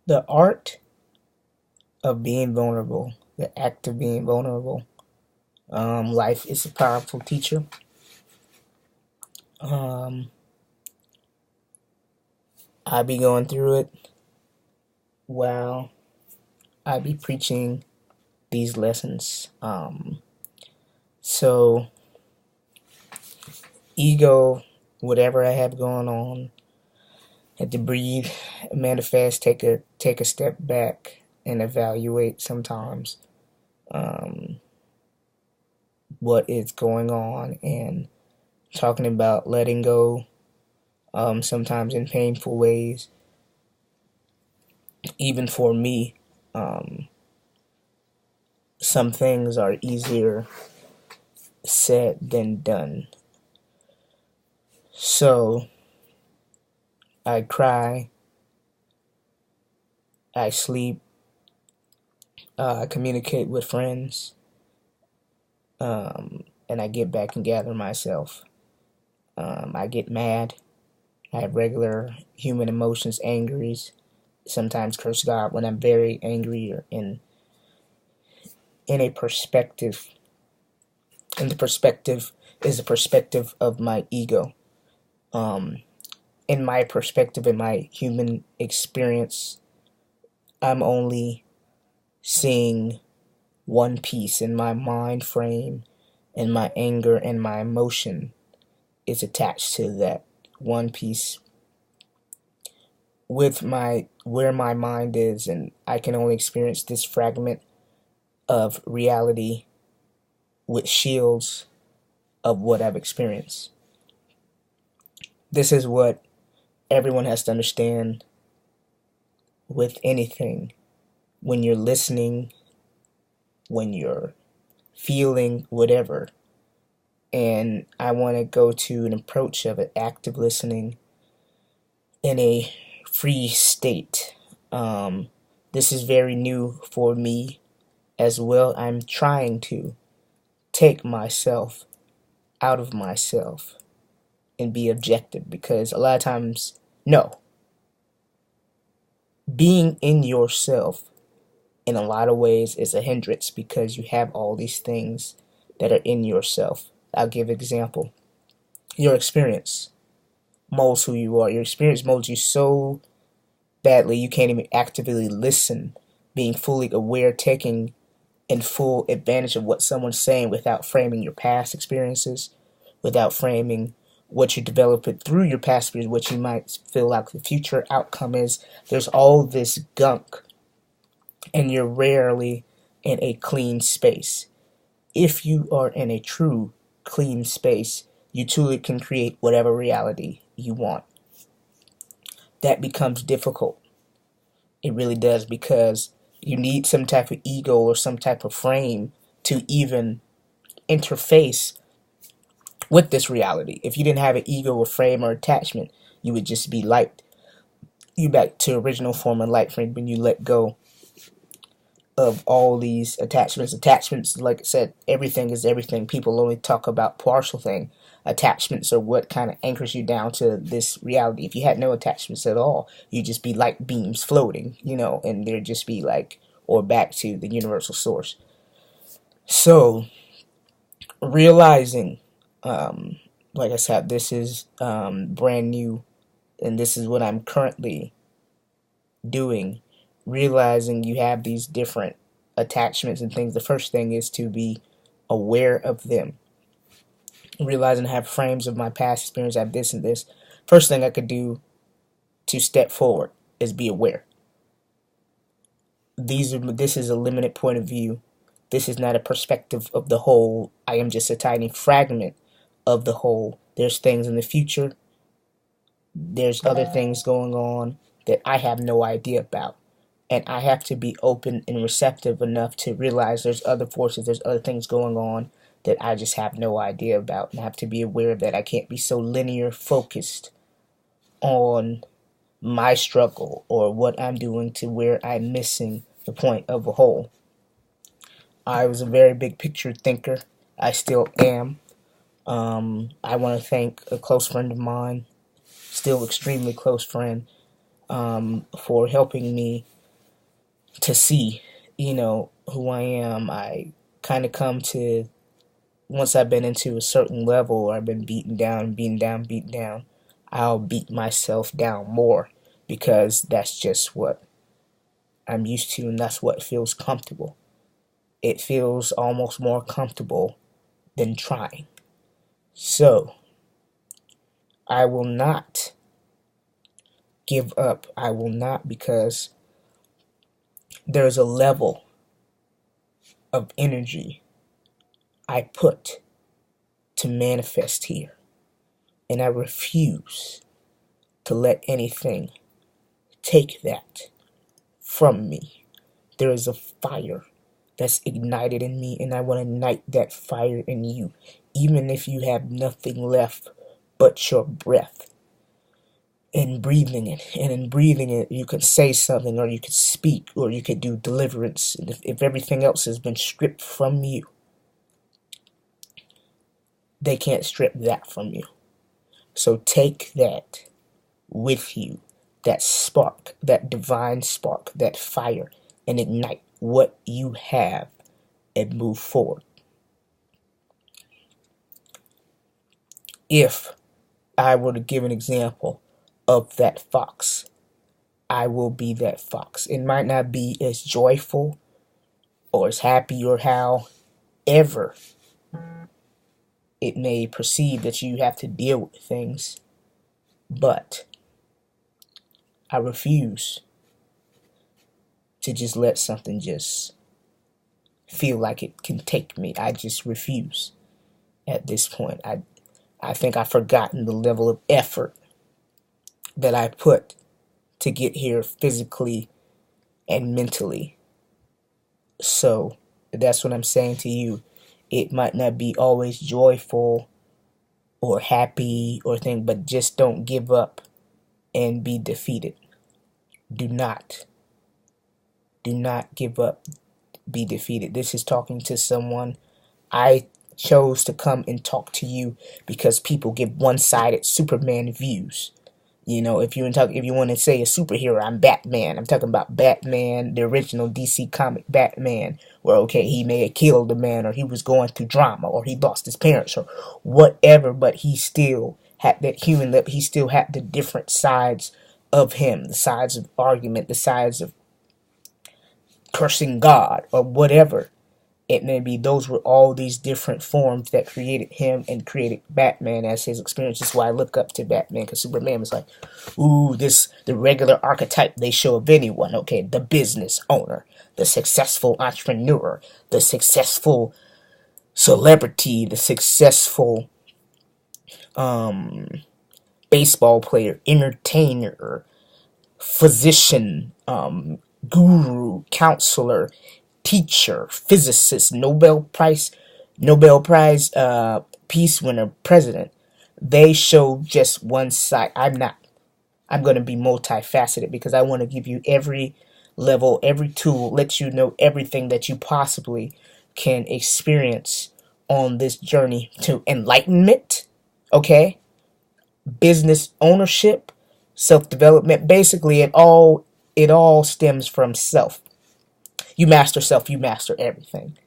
The art of being vulnerable, the act of being vulnerable. Life is a powerful teacher. Um, I be going through it while I be preaching these lessons. So ego, whatever I have going on, had to breathe, manifest, take a step back, and evaluate sometimes what is going on, and talking about letting go, sometimes in painful ways. Even for me, um, some things are easier said than done. So I cry, I sleep, I communicate with friends, and I get back and gather myself. I get mad. I have regular human emotions, angries. Sometimes curse God when I'm very angry or in a perspective. And the perspective is the perspective of my ego. In my perspective, in my human experience, I'm only seeing one piece in my mind frame, and my anger and my emotion is attached to that one piece with my where my mind is, and I can only experience this fragment of reality with shields of what I've experienced. This is what everyone has to understand with anything. When you're listening, when you're feeling whatever, and I want to go to an approach of an active listening in a free state. This is very new for me as well. I'm trying to take myself out of myself and be objective, because a lot of times, no, being in yourself in a lot of ways is a hindrance, because you have all these things that are in yourself. I'll give an example. Your experience molds who you are. Your experience molds you so badly you can't even actively listen, being fully aware, taking in full advantage of what someone's saying without framing your past experiences, without framing what you develop it through your past experience, what you might feel like the future outcome is. There's all this gunk, and you're rarely in a clean space. If you are in a true clean space, you truly can create whatever reality you want. That becomes difficult. It really does, because you need some type of ego or some type of frame to even interface with this reality. If you didn't have an ego or frame or attachment, you would just be light. You back to original form of light frame when you let go of all these attachments. Attachments, like I said, everything is everything. People only talk about partial thing. Attachments are what kind of anchors you down to this reality. If you had no attachments at all, you'd just be light beams floating, and there'd just be like, or back to the universal source. So, realizing, like I said, this is brand new, and this is what I'm currently doing. Realizing you have these different attachments and things. The first thing is to be aware of them. Realizing I have frames of my past experience, I have this and this. First thing I could do to step forward is be aware. This is a limited point of view. This is not a perspective of the whole. I am just a tiny fragment of the whole. There's things in the future. There's other things going on that I have no idea about. And I have to be open and receptive enough to realize there's other forces, there's other things going on that I just have no idea about. And I have to be aware that I can't be so linear focused on my struggle or what I'm doing to where I'm missing the point of a whole. I was a very big picture thinker. I still am. I want to thank a close friend of mine, still extremely close friend, for helping me to see, who I am. I kind of come to, once I've been into a certain level, or I've been beaten down, I'll beat myself down more because that's just what I'm used to and that's what feels comfortable. It feels almost more comfortable than trying. So, I will not give up. I will not, because there's a level of energy I put to manifest here. And I refuse to let anything take that from me. There is a fire that's ignited in me, and I want to ignite that fire in you, even if you have nothing left but your breath. And breathing it, and in breathing it, you could say something, or you could speak, or you could do deliverance. And if everything else has been stripped from you, they can't strip that from you. So take that with you, that spark, that divine spark, that fire, and ignite what you have and move forward. If I were to give an example of that fox, I will be that fox. It might not be as joyful or as happy, or however it may perceive that you have to deal with things, but I refuse to just let something just feel like it can take me. I just refuse at this point. I think I've forgotten the level of effort that I put to get here physically and mentally. So that's what I'm saying to you. It might not be always joyful or happy or thing, but just don't give up and be defeated. Do not give up, be defeated. This is talking to someone. I chose to come and talk to you because people give one-sided Superman views. If you want to say a superhero, I'm Batman. I'm talking about Batman, the original DC comic Batman, where okay, he may have killed a man, or he was going through drama, or he lost his parents, or whatever, but he still had that human lip. He still had the different sides of him, the sides of argument, the sides of cursing God, or whatever it may be. Those were all these different forms that created him and created Batman as his experience. That's why I look up to Batman, because Superman was like, ooh, the regular archetype they show of anyone. Okay, the business owner, the successful entrepreneur, the successful celebrity, the successful baseball player, entertainer, physician, guru, counselor, teacher, physicist, Nobel Prize peace winner, president. They show just one side. I'm not. I'm going to be multifaceted, because I want to give you every level, every tool, let you know everything that you possibly can experience on this journey to enlightenment. Okay? Business ownership, self-development. Basically, it all stems from self. You master self, you master everything.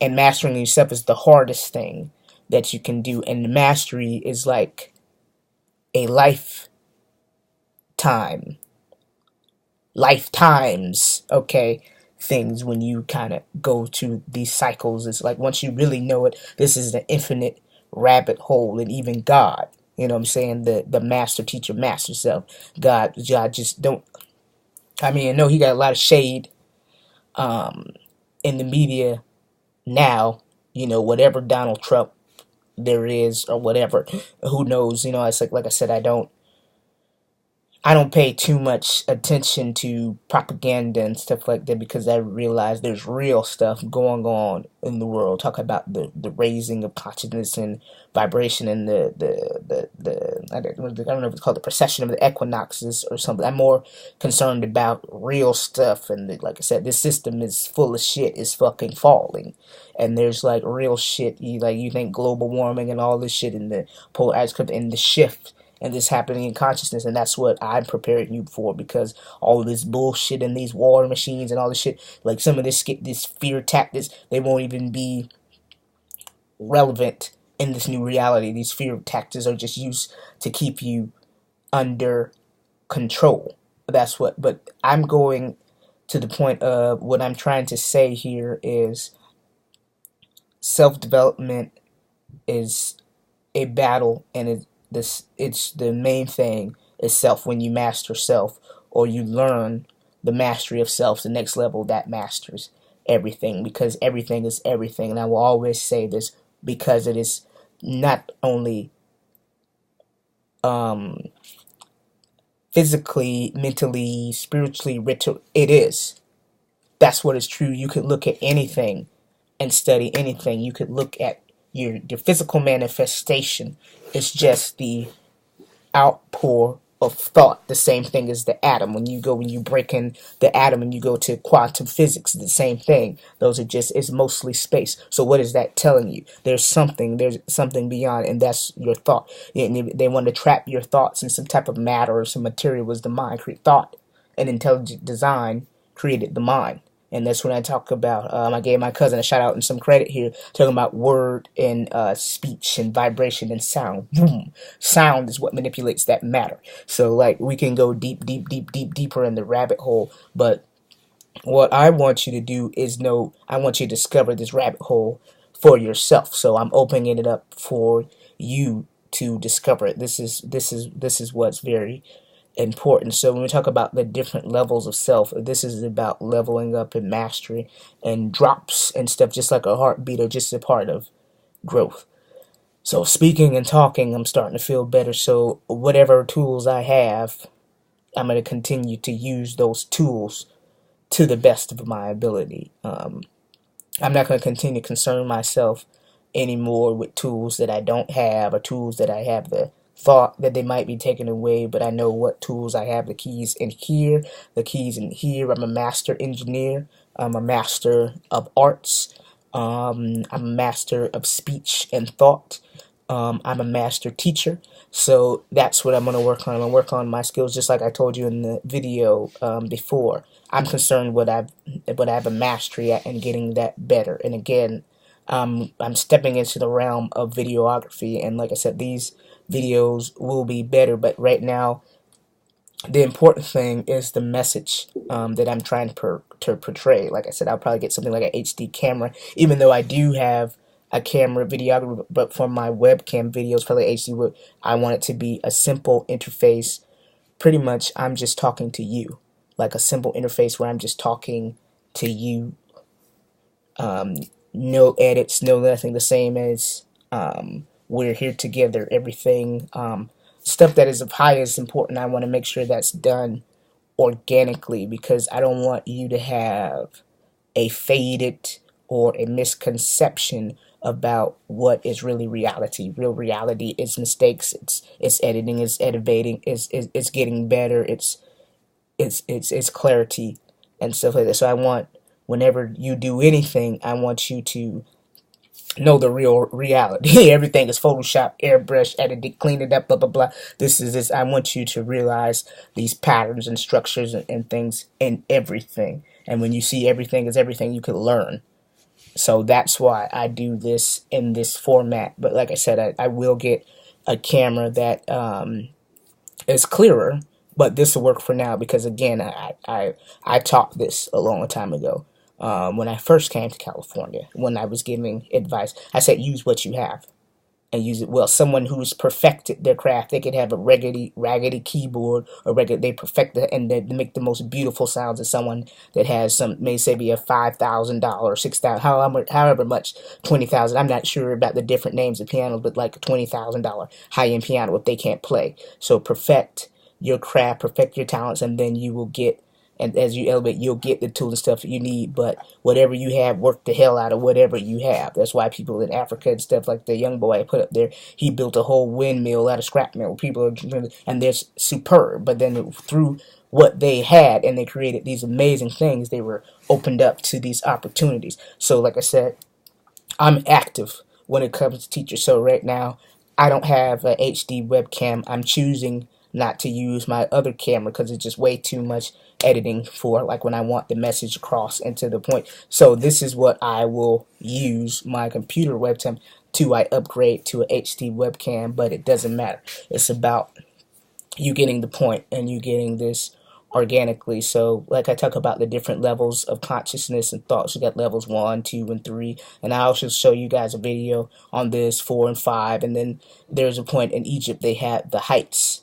And mastering yourself is the hardest thing that you can do. And mastery is like a lifetimes, okay, things when you kind of go to these cycles. It's like once you really know it, this is the infinite rabbit hole. And even God, you know what I'm saying, the master teacher, master self, God just don't, I mean, I know he got a lot of shade in the media now, whatever Donald Trump there is, or whatever, who knows, it's like I said, I don't pay too much attention to propaganda and stuff like that, because I realize there's real stuff going on in the world. Talk about the raising of consciousness and vibration, and I don't know if it's called the precession of the equinoxes or something. I'm more concerned about real stuff, and like I said, this system is full of shit. It's fucking falling, and there's like real shit. You think global warming and all this shit, and the polar ice cap and the shift and this happening in consciousness, and that's what I'm preparing you for, because all of this bullshit and these war machines and all this shit, like some of this fear tactics, they won't even be relevant in this new reality. These fear tactics are just used to keep you under control. That's what, but I'm going to the point of what I'm trying to say here is self-development is a battle, and it's the main thing is self. When you master self, or you learn the mastery of self, the next level, that masters everything, because everything is everything. And I will always say this, because it is not only physically, mentally, spiritually, ritual. It is. That's what is true. You could look at anything and study anything. You could look at your physical manifestation. It's just the outpour of thought. The same thing as the atom. When you break in the atom and you go to quantum physics, the same thing. Those are just, it's mostly space. So what is that telling you? There's something beyond, and that's your thought. And they want to trap your thoughts in some type of matter or some material. Was the mind create thought? And intelligent design created the mind. And that's when I talk about, I gave my cousin a shout out and some credit here, talking about word and speech and vibration and sound. Boom. Sound is what manipulates that matter. So, like, we can go deeper in the rabbit hole. But what I want you to do is I want you to discover this rabbit hole for yourself. So I'm opening it up for you to discover it. This is what's very important. So when we talk about the different levels of self, this is about leveling up and mastery, and drops and stuff, just like a heartbeat, are just a part of growth. So speaking and talking, I'm starting to feel better. So whatever tools I have, I'm going to continue to use those tools to the best of my ability. I'm not going to continue to concern myself anymore with tools that I don't have, or tools that I have the thought that they might be taken away, but I know what tools I have. The keys in here, the keys in here. I'm a master engineer. I'm a master of arts. I'm a master of speech and thought. I'm a master teacher. So that's what I'm going to work on. I'm going to work on my skills, just like I told you in the video before. I'm concerned what I have a mastery at, and getting that better. And again, I'm stepping into the realm of videography, and like I said, these videos will be better. But right now, the important thing is the message that I'm trying to portray. Like I said, I'll probably get something like an HD camera, even though I do have a camera videographer. But for my webcam videos, probably HD, I want it to be a simple interface. Pretty much, I'm just talking to you, like a simple interface where I'm just talking to you. No edits, no nothing. The same as we're here together. Everything, stuff that is of highest importance, I want to make sure that's done organically, because I don't want you to have a faded or a misconception about what is really reality. Real reality is mistakes. It's editing. It's elevating. It's getting better. It's clarity and stuff like that. So I want, whenever you do anything, I want you to know the real reality. Everything is Photoshop, airbrush, edited, clean it up, blah blah blah. This is this. I want you to realize these patterns and structures and things in everything. And when you see everything is everything, you can learn. So that's why I do this in this format. But like I said, I will get a camera that is clearer. But this will work for now, because again, I taught this a long time ago. When I first came to California, when I was giving advice, I said use what you have, and use it well. Someone who's perfected their craft, they could have a raggedy keyboard, or they perfect it, and they make the most beautiful sounds. As someone that has some, may say, be a $5,000, $6,000, however much, $20,000. I'm not sure about the different names of pianos, but like a $20,000 high-end piano if they can't play. So perfect your craft, perfect your talents, and then you will get. And as you elevate, you'll get the tools and stuff that you need. But whatever you have, work the hell out of whatever you have. That's why people in Africa and stuff, like the young boy I put up there, he built a whole windmill out of scrap metal. People are, and they're superb. But then through what they had, and they created these amazing things, they were opened up to these opportunities. So like I said, I'm active when it comes to teachers. So right now, I don't have a HD webcam. I'm choosing not to use my other camera because it's just way too much editing for like when I want the message across and to the point. So this is what I will use my computer webcam to. I upgrade to a HD webcam, but it doesn't matter. It's about you getting the point and you getting this organically. So like I talk about the different levels of consciousness and thoughts. You got levels 1, 2, and 3, and I also show you guys a video on this 4 and 5. And then there's a point in Egypt they had the heights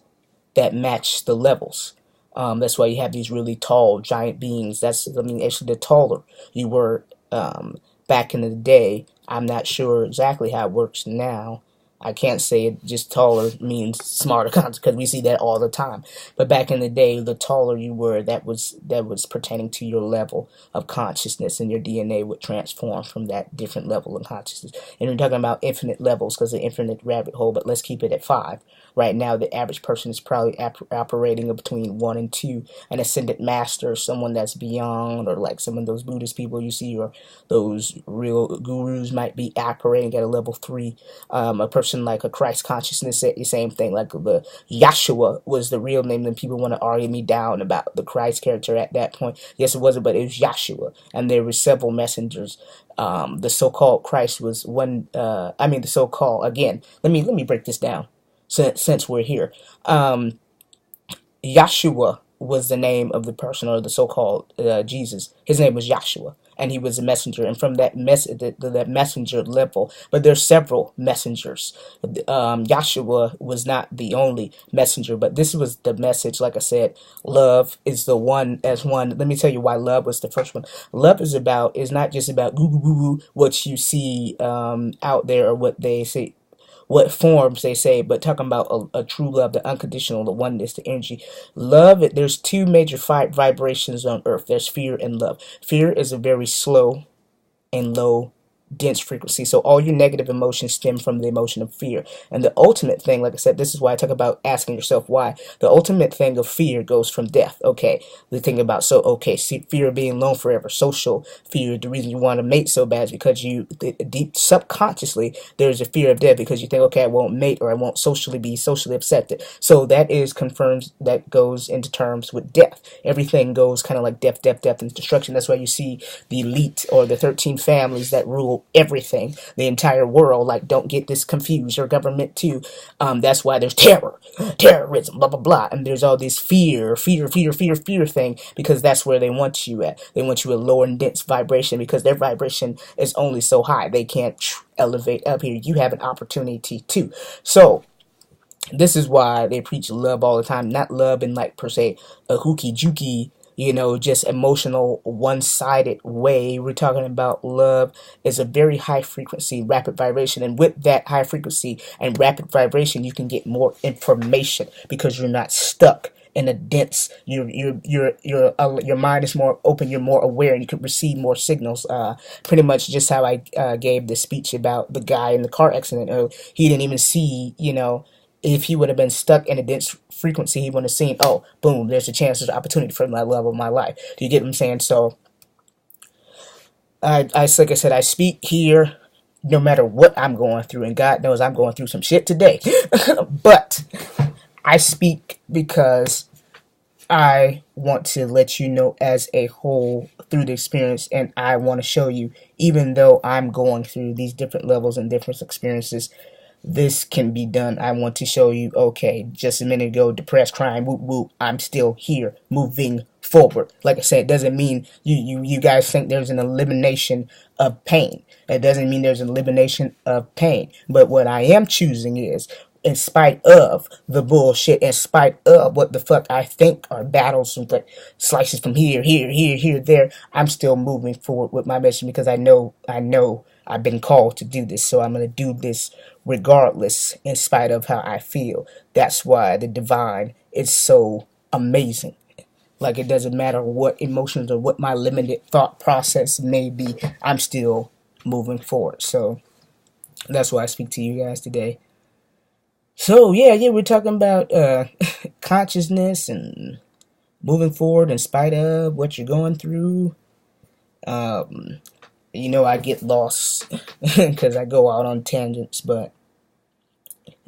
that match the levels. That's why you have these really tall giant beings. Actually, the taller you were back in the day. I'm not sure exactly how it works now. I can't say it just taller means smarter because we see that all the time. But back in the day, the taller you were, that was pertaining to your level of consciousness, and your DNA would transform from that different level of consciousness. And we're talking about infinite levels because the infinite rabbit hole, but let's keep it at 5. Right now, the average person is probably operating between 1 and 2. An ascended master, someone that's beyond, or like some of those Buddhist people you see, or those real gurus might be operating at a level 3. A person like a Christ consciousness said the same thing. Like the Yahshua was the real name, and people want to argue me down about the Christ character at that point. Yes, it wasn't, but it was Yahshua, and there were several messengers. The so-called Christ was one. The so-called, again. Let me break this down since we're here. Yahshua was the name of the person, or the so-called Jesus. His name was Yahshua, and he was a messenger. And from that that messenger level, but there's several messengers. Yahshua was not the only messenger, but this was the message. Like I said, love is the one as one. Let me tell you why love was the first one. Love is not just about what you see out there, or what they say, what forms they say, but talking about a true love, the unconditional, the oneness, the energy. Love, there's 2 major vibrations on earth. There's fear and love. Fear is a very slow and low dense frequency. So all your negative emotions stem from the emotion of fear. And the ultimate thing, like I said, this is why I talk about asking yourself why. The ultimate thing of fear goes from death. Okay, the thing about, fear of being alone forever, social fear. The reason you want to mate so bad is because deep subconsciously, there's a fear of death because you think, okay, I won't mate, or I won't be socially accepted. So that goes into terms with death. Everything goes kind of like death, and destruction. That's why you see the elite, or the 13 families that rule everything, the entire world. Like, don't get this confused, or government too. That's why there's terrorism, blah blah blah, and there's all this fear thing, because that's where they want you at. They want you at lower and dense vibration, because their vibration is only so high. They can't elevate up here. You have an opportunity too. So this is why they preach love all the time. Not love in like per se a hooky jooky, just emotional, one-sided way. We're talking about love is a very high frequency, rapid vibration, and with that high frequency and rapid vibration, you can get more information because you're not stuck in a dense. Your mind is more open. You're more aware, and you can receive more signals. Pretty much just how I gave the speech about the guy in the car accident. He didn't even see, if he would have been stuck in a dense frequency, he would have seen, oh, boom, there's a chance, there's an opportunity for my love of my life. Do you get what I'm saying? So, like I said, I speak here no matter what I'm going through, and God knows I'm going through some shit today. But I speak because I want to let you know as a whole through the experience, and I want to show you, even though I'm going through these different levels and different experiences, this can be done. I want to show you, okay, just a minute ago, depressed, crying, whoop, whoop, I'm still here, moving forward. Like I said, it doesn't mean you guys think there's an elimination of pain. It doesn't mean there's an elimination of pain. But what I am choosing is, in spite of the bullshit, in spite of what the fuck I think are battles and slices from here, there, I'm still moving forward with my mission, because I know I've been called to do this, so I'm going to do this regardless, in spite of how I feel. That's why the divine is so amazing. Like, it doesn't matter what emotions or what my limited thought process may be, I'm still moving forward. So that's why I speak to you guys today. So yeah, we're talking about consciousness and moving forward in spite of what you're going through. I get lost because I go out on tangents, but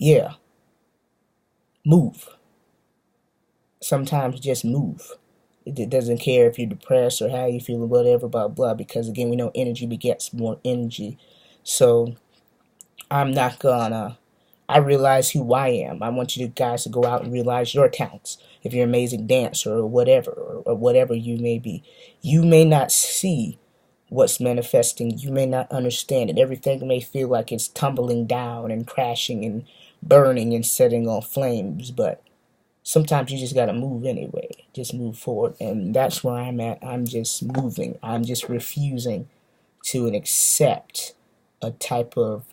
Yeah, move. Sometimes just move. It doesn't care if you're depressed or how you feel or whatever, blah, blah, because again, we know energy begets more energy. So I'm not gonna. I realize who I am. I want you guys to go out and realize your talents. If you're an amazing dancer or whatever, or whatever you may be, you may not see what's manifesting. You may not understand it. Everything may feel like it's tumbling down and crashing and burning and setting on flames, but sometimes you just gotta move anyway. Just move forward, and that's where I'm at. I'm just moving. I'm just refusing to accept a type of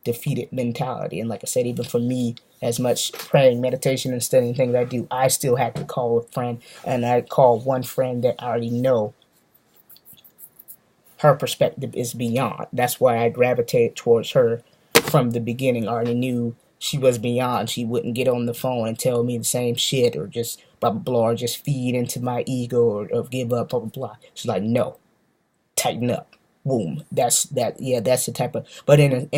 defeated mentality. And like I said, even for me, as much praying, meditation, and studying things I do, I still have to call a friend, and I call one friend that I already know her perspective is beyond. That's why I gravitated towards her from the beginning. I already knew she was beyond. She wouldn't get on the phone and tell me the same shit or just blah blah blah or just feed into my ego or give up blah blah blah. She's like, no, tighten up. Boom. That's that. Yeah, that's the type of. But in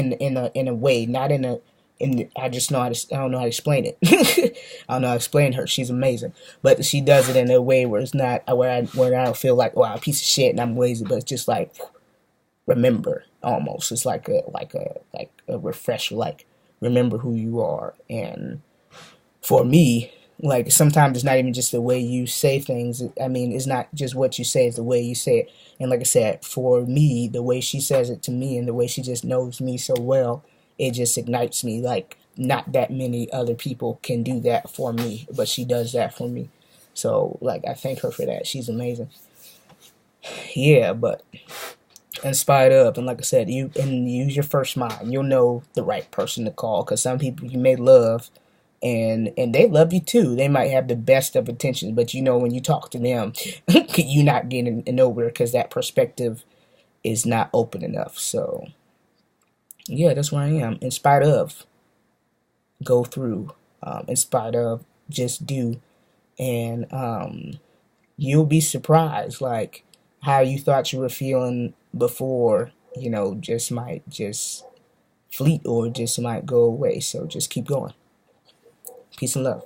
a way, not in a. I just know how to. I don't know how to explain it. I don't know how to explain her. She's amazing, but she does it in a way where it's not where I don't feel like, wow, a piece of shit and I'm lazy, but it's just like, remember, almost. It's like a refresher. Like, remember who you are. And for me, like, sometimes it's not even just the way you say things. I mean, it's not just what you say, it's the way you say it. And like I said, for me, the way she says it to me and the way she just knows me so well, it just ignites me. Like, not that many other people can do that for me, but she does that for me. So, like, I thank her for that. She's amazing. Yeah, but in spite of, and like I said, you use your first mind. You'll know the right person to call, because some people you may love, and they love you too. They might have the best of intentions, but you know when you talk to them, you're not getting nowhere because that perspective is not open enough. So yeah, that's where I am. In spite of, go through. In spite of, just do, and you'll be surprised, like how you thought you were feeling before. Just might just fleet or just might go away. So just keep going. Peace and love.